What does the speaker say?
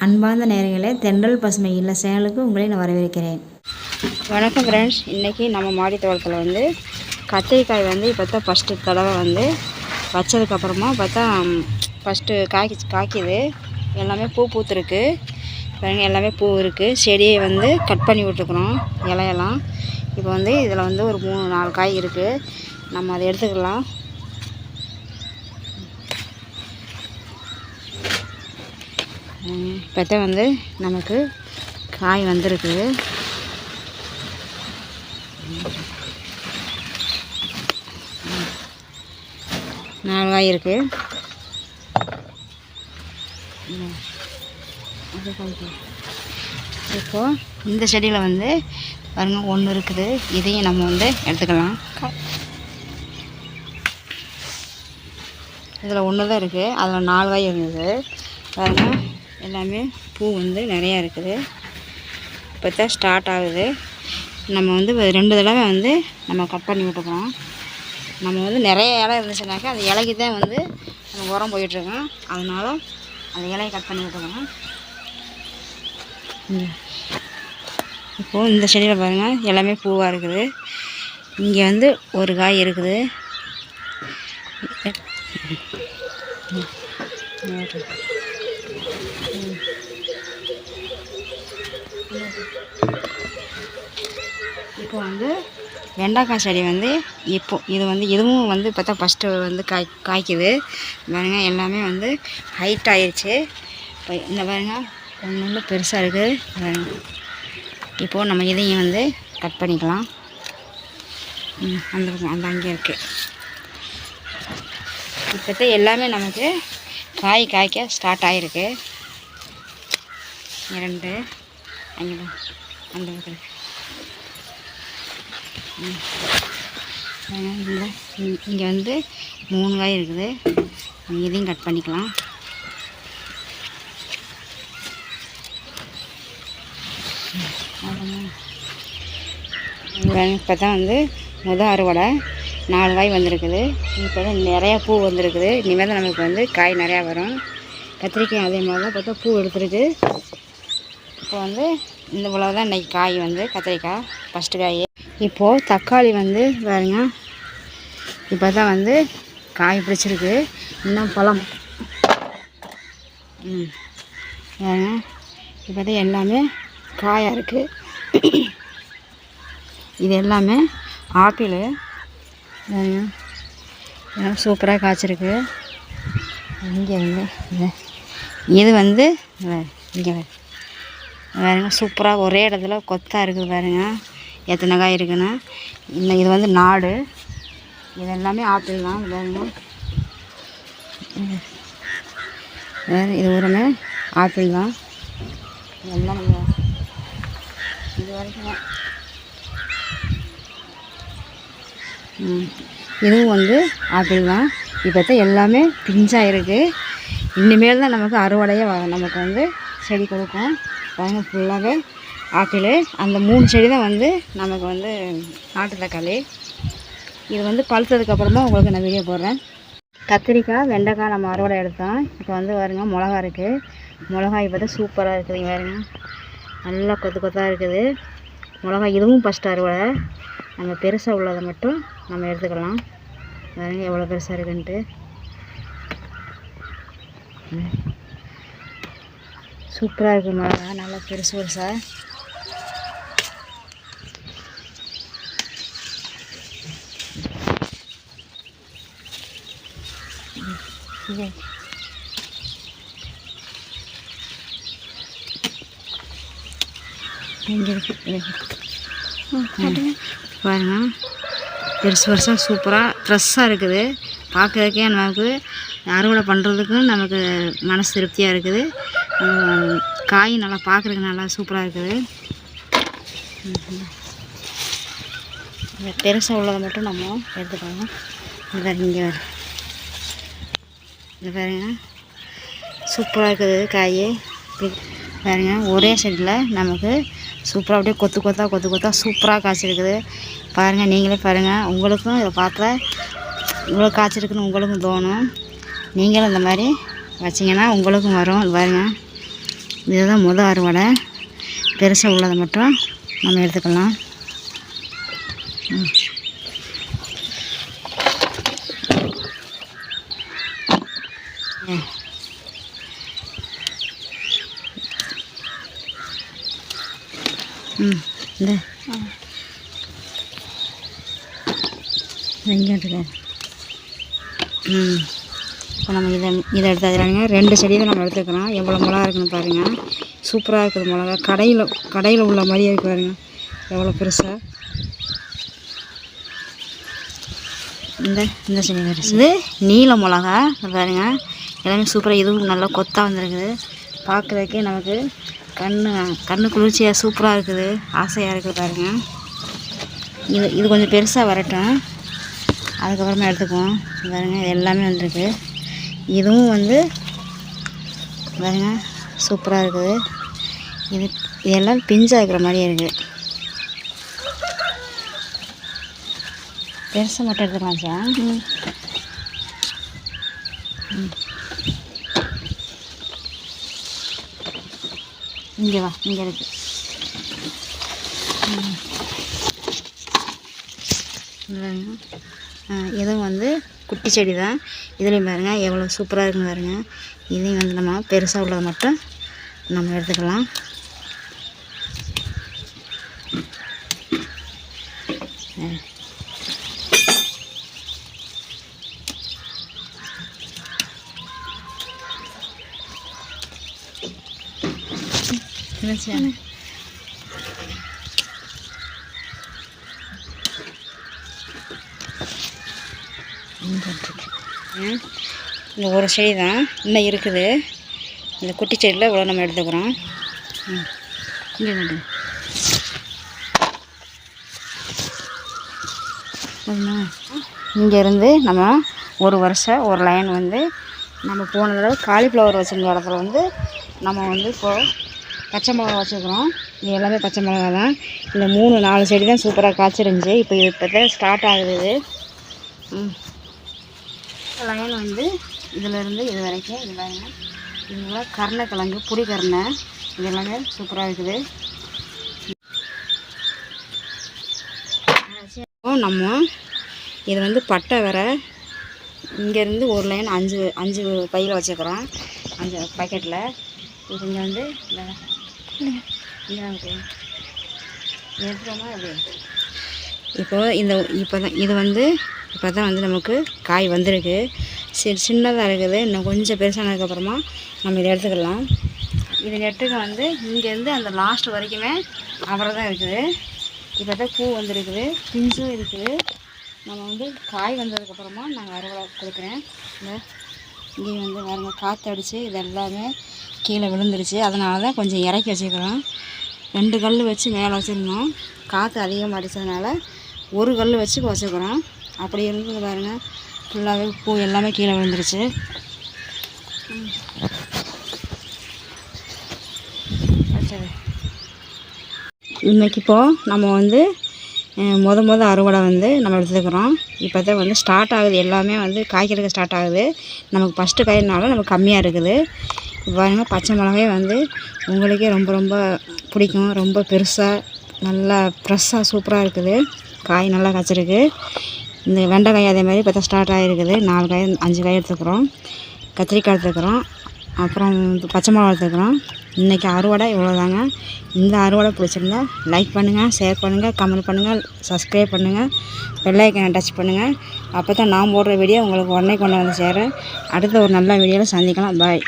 அன்பார்ந்த நேயர்களே, தென்றல் பசுமை இல்ல சேனலுக்கு உங்களை நான் வரவேற்கிறேன். வணக்கம் ஃப்ரெண்ட்ஸ். இன்றைக்கி நம்ம மாடி தோட்டத்தில் வந்து கத்திரிக்காய் வந்து இப்போ தான் ஃபஸ்ட்டு தடவை வந்து வச்சதுக்கப்புறமா பார்த்தா ஃபஸ்ட்டு காய்க்குது. எல்லாமே பூ பூத்துருக்கு பாருங்க, எல்லாமே பூ இருக்குது. செடியை வந்து கட் பண்ணி விட்டுருக்குறோம் இலையெல்லாம். இப்போ வந்து இதில் வந்து ஒரு 3-4 காய் இருக்குது. நம்ம அதை எடுத்துக்கலாம். இப்போ தான் வந்து நமக்கு காய் வந்திருக்குது. நாலு காய் இருக்குது. இப்போது இந்த செடியில் வந்து பாருங்க ஒன்று இருக்குது. இதையும் நம்ம வந்து எடுத்துக்கலாம். இதில் ஒன்று தான் இருக்குது. அதில் 4 காய் இருந்தது பாருங்க. எல்லாமே பூ வந்து நிறையா இருக்குது. இப்போ தான் ஸ்டார்ட் ஆகுது. நம்ம வந்து 2 தடவை வந்து நம்ம கட் பண்ணி விட்டுக்கிறோம். நம்ம வந்து நிறைய இலை இருந்துச்சுனாக்கா அந்த இலைக்கு தான் வந்து நம்ம உரம் போயிட்டுருக்கோம். அதனால் அந்த இலையை கட் பண்ணி விட்டுக்கிறோம். இப்போது இந்த செடியில் பாருங்கள் எல்லாமே பூவாக இருக்குது. இங்கே வந்து ஒரு காய் இருக்குது. இப்போ வந்து வெண்டைக்காய் செடி வந்து இதுவும் வந்து இப்போ தான் ஃபஸ்ட்டு வந்து காய்க்குது பாருங்க. எல்லாமே வந்து ஹைட் ஆயிடுச்சு. இப்போ இந்த பாருங்க ஒன்று பெருசாக இருக்குது பாருங்க. இப்போது நம்ம இதையும் வந்து கட் பண்ணிக்கலாம். அந்த அங்கே இருக்குது. இப்போ தான் எல்லாமே நமக்கு காய்க்க ஸ்டார்ட் ஆகிருக்கு. 2 அங்கே அந்த இங்கே வந்து 3 காய் இருக்குது. இதையும் கட் பண்ணிக்கலாம். இப்போ தான் வந்து அறுவடை 4 காய் வந்திருக்குது. இப்போ தான் நிறையா பூ வந்திருக்குது. இனிமேல் தான் நமக்கு வந்து காய் நிறையா வரும். கத்திரிக்காய் அதே மாதிரி தான் பார்த்தா பூ எடுத்துருக்கு. இப்போ வந்து இந்த இவ்வளோ தான் இன்றைக்கி காய் வந்து கத்திரிக்காய் ஃபஸ்ட்டு காய். இப்போது தக்காளி வந்து பாருங்க. இப்போ தான் வந்து காய் பிடிச்சிருக்கு. இன்னும் பழம் பாருங்க. இப்போ தான் எல்லாமே காயாக இருக்குது. இது எல்லாமே ஆப்பிள் பாருங்க. சூப்பராக காய்ச்சிருக்கு. இங்கே வந்து இது வந்து இங்கே பாருங்க சூப்பராக ஒரே இடத்துல கொத்தாக இருக்குது பாருங்க. எத்தனை காய் இருக்குன்னு. இன்னும் இது வந்து நாடு. இது எல்லாமே ஆப்பிள் தான் பாருங்க. இது ஒருமே ஆப்பிள் தான். எல்லாம் இது வரைக்கும் இதுவும் வந்து ஆப்பிள் தான். இப்போ தான் எல்லாமே பிஞ்சாக இருக்குது. இனிமேல் தான் நமக்கு அறுவடையே நமக்கு வந்து செடி கொடுக்கும் பாருங்க. ஃபுல்லாகவே ஆப்பிள். அந்த 3 செடி தான் வந்து நமக்கு வந்து நாட்டு தக்காளி. இது வந்து பழுத்ததுக்கப்புறமா உங்களுக்கு நான் வீடியோ போடுறேன். கத்திரிக்காய் வெண்டைக்காய் நம்ம அறுவடை எடுத்தோம். இப்போ வந்து பாருங்க மிளகா இருக்குது. மிளகாய் இப்போ தான் சூப்பராக இருக்குது பாருங்க. நல்லா கொத்தாக இருக்குது மிளகாய். இதுவும் ஃபஸ்ட்டு அறுவடை. நம்ம பெருசாக உள்ளதை மட்டும் நம்ம எடுத்துக்கலாம் பாருங்க. எவ்வளோ பெருசாக இருக்குன்ட்டு. சூப்பராக இருக்குது மிளகா. நல்லா பெருசாக. இங்கே இருக்குது பாருங்க. பெருசாக சூப்பராக ஃப்ரெஷ்ஷாக இருக்குது. பார்க்குறதுக்கே நமக்கு அறுவடை பண்ணுறதுக்கும் நமக்கு மனசு திருப்தியாக இருக்குது. காய் நல்லா பார்க்குறதுக்கு நல்லா சூப்பராக இருக்குது. பெருசாக உள்ளதை மட்டும் நம்ம எடுத்துக்கலாம். இங்கே இந்த பாருங்க சூப்பராக இருக்குது காய் பாருங்க. ஒரே செடியில் நமக்கு சூப்பராக அப்படியே கொத்தாக சூப்பராக காய்ச்சிருக்குது பாருங்கள். நீங்களே பாருங்கள். உங்களுக்கும் இதை பார்த்தா இவ்வளோ காய்ச்சிருக்குன்னு உங்களுக்கும் தோணும். நீங்களும் இந்த மாதிரி வச்சிங்கன்னா உங்களுக்கும் வரும். பாருங்கள் இதுதான் முதல் அறுவடை. பெருசாக உள்ளதை மட்டும் நம்ம எடுத்துக்கலாம். இந்த வெங்காயத்துக்கு இப்போ நம்ம இதை எடுத்தாங்க. 2 செடி தான் நம்ம எடுத்துக்கிறோம். எவ்வளோ மிளகா இருக்குன்னு பாருங்கள். சூப்பராக இருக்குது மிளகா. கடையில் உள்ள மாதிரியே இருக்குது பாருங்கள், எவ்வளோ பெருசாக. இந்த செடி இது நீல மிளகா பாருங்கள், எல்லாமே சூப்பராக. இதுவும் நல்லா கொத்தாக வந்துருக்குது. பார்க்குறதுக்கே நமக்கு கண்ணு குளிர்ச்சியாக சூப்பராக இருக்குது, ஆசையாக இருக்குது பாருங்கள். இது கொஞ்சம் பெருசாக வரட்டும், அதுக்கப்புறமா எடுத்துக்குவோம். பாருங்கள், இது எல்லாமே வந்துருக்கு. இதுவும் பாருங்கள் சூப்பராக இருக்குது. இதெல்லாம் பிஞ்சாக இருக்கிற மாதிரியே இருக்குது. பெருசாக மட்டும் எடுத்துக்கலாம் சார். இங்கே வா, இங்கே இருக்குது. இதுவும் குட்டி செடி தான். இதுலேயும் பாருங்கள் எவ்வளோ சூப்பராக இருக்குன்னு பாருங்கள். இதையும் நம்ம பெருசாக உள்ளதை மட்டும் நம்ம எடுத்துக்கலாம். இந்த ஒரு செடி தான் இன்னும் இருக்குது. இந்த குட்டி செடியில் இவ்வளோ நம்ம எடுத்துக்கிறோம். இங்கேருந்து நம்ம ஒரு வருஷம் ஒரு லைன் நம்ம போன தடவை காலிஃப்ளவர் வச்சுருந்த இடத்துல நம்ம இப்போது பச்சை மிளகா வச்சுருக்குறோம். இது எல்லாமே பச்சை மிளகா தான். இந்த 3-4 செடி தான் சூப்பராக காய்ச்சிருந்துச்சி. இப்போ தான் ஸ்டார்ட் ஆகுது. லைன் இதிலேருந்து இது வரைக்கும் இது பாருங்க. இதெல்லாம் கருணைக்கிழங்கு, புளிக்கருணை, இது எல்லாமே சூப்பராக இருக்குது. நம்ம இது பட்டை வர இங்கேருந்து ஒரு லைன் 5 பையில் வச்சுக்கிறோம், 5 பாக்கெட்டில். இது இங்கே எடுத்துக்கோமா அது. இப்போது இப்போ தான் நமக்கு காய் வந்திருக்கு. சரி, சின்னதாக இருக்குது. இன்னும் கொஞ்சம் பெருசானதுக்கப்புறமா நம்ம இதை எடுத்துக்கலாம். இது நெட்டுக்கு இங்கேருந்து அந்த லாஸ்ட் வரைக்குமே அவரை தான் இருக்குது. இப்போ தான் பூ வந்துருக்குது, பிஞ்சும் இருக்குது. நம்ம காய் வந்ததுக்கப்புறமா நாங்கள் அறுவடை கொடுக்குறேன். இங்கே பாருங்க, காற்று அடித்து இது எல்லாமே கீழே விழுந்துருச்சு. அதனால தான் கொஞ்சம் இறக்கி வச்சுக்கிறோம். 2 கல் வச்சு மேலே வச்சுருந்தோம். காற்று அதிகமாக அடித்ததுனால ஒரு கல் வச்சு வச்சுக்கிறோம். அப்படி இருந்தது பாருங்கள், ஃபுல்லாகவே பூ எல்லாமே கீழே விழுந்துருச்சு. இன்றைக்கி இப்போது நம்ம மொத அறுவடை நம்ம எடுத்துக்கிறோம். இப்போ தான் ஸ்டார்ட் ஆகுது. எல்லாமே காய்க்கிறதுக்கு ஸ்டார்ட் ஆகுது. நமக்கு ஃபஸ்ட்டு காய்னால நமக்கு கம்மியாக இருக்குது. இப்போ பாருங்கள், பச்சை மிளகாயே உங்களுக்கே ரொம்ப ரொம்ப பிடிக்கும். ரொம்ப பெருசாக நல்லா ஃப்ரெஷ்ஷாக சூப்பராக இருக்குது. காய் நல்லா காய்ச்சிருக்கு. இந்த வெண்டைக்காய் அதே மாதிரி இப்போ தான் ஸ்டார்ட் ஆகிருக்குது. 4 காய் 5 காய் எடுத்துக்கிறோம். கத்திரிக்காய் எடுத்துக்கிறோம். அப்புறம் பச்சை மிளகா எடுத்துக்கிறோம். இன்றைக்கி அறுவடை இவ்வளோதாங்க. இந்த அறுவடை பிடிச்சிருந்தா லைக் பண்ணுங்கள், ஷேர் பண்ணுங்கள், கமெண்ட் பண்ணுங்கள், சப்ஸ்கிரைப் பண்ணுங்கள், பெல் ஐக்கானை டச் பண்ணுங்கள். அப்போ தான் நான் போடுற வீடியோ உங்களுக்கு உடனே கொண்டு வந்து சேர. அடுத்த ஒரு நல்ல வீடியோவில் சந்திக்கலாம். பாய்.